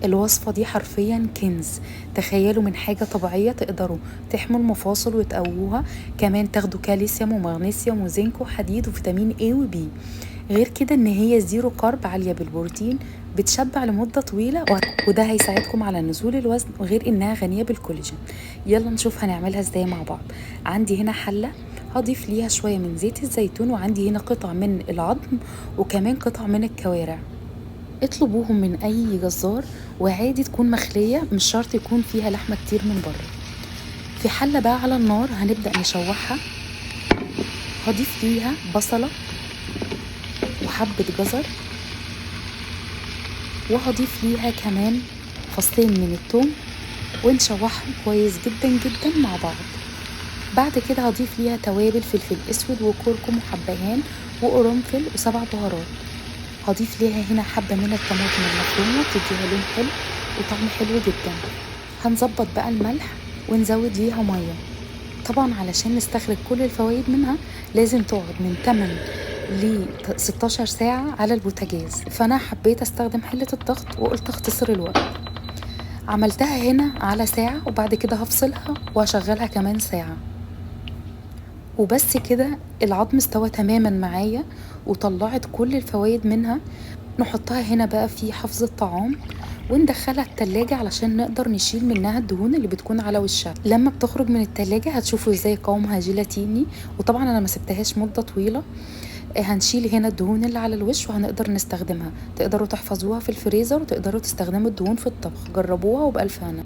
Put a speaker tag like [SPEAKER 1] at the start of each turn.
[SPEAKER 1] الوصفة دي حرفيا كنز. تخيلوا من حاجة طبيعية تقدروا تحموا المفاصل وتقووها، كمان تاخدوا كالسيوم ومغنيسيوم وزنك وحديد وفيتامين A و B. غير كده ان هي زيرو كارب، عالية بالبروتين، بتشبع لمدة طويلة وده هيساعدكم على نزول الوزن، وغير انها غنية بالكولاجين. يلا نشوف هنعملها ازاي مع بعض. عندي هنا حلة هضيف ليها شوية من زيت الزيتون، وعندي هنا قطع من العظم وكمان قطع من الكوارع. اطلبوهم من اي جزار، وعادي تكون مخلية، مش شرط يكون فيها لحمة كتير من بره. في حلة بقى على النار هنبدأ نشوحها. هضيف ليها بصلة وحبة جزر، وهضيف ليها كمان فصين من الثوم، ونشوحهم كويس جدا جدا مع بعض. بعد كده هضيف ليها توابل فلفل اسود وكركم وحبهان وقرنفل وسبع بهارات. هضيف ليها هنا حبة من الطماطم المفرومة بتديها لون حلو وطعم حلو جدا. هنظبط بقى الملح ونزود ليها مية. طبعا علشان نستخرج كل الفوائد منها لازم تقعد من 8 ل 16 ساعة على البوتاجاز، فأنا حبيت استخدم حلة الضغط وقلت اختصر الوقت. عملتها هنا على ساعة، وبعد كده هفصلها وهشغلها كمان ساعة. وبس كده العظم استوى تماما معايا وطلعت كل الفوائد منها. نحطها هنا بقى في حفظ الطعام وندخلها التلاجة علشان نقدر نشيل منها الدهون اللي بتكون على وشها. لما بتخرج من التلاجة هتشوفوا ازاي قوامها جيلاتيني، وطبعا انا ما سبتهاش مدة طويلة. هنشيل هنا الدهون اللي على الوش وهنقدر نستخدمها. تقدروا تحفظوها في الفريزر وتقدروا تستخدموا الدهون في الطبخ. جربوها وبألف هنا.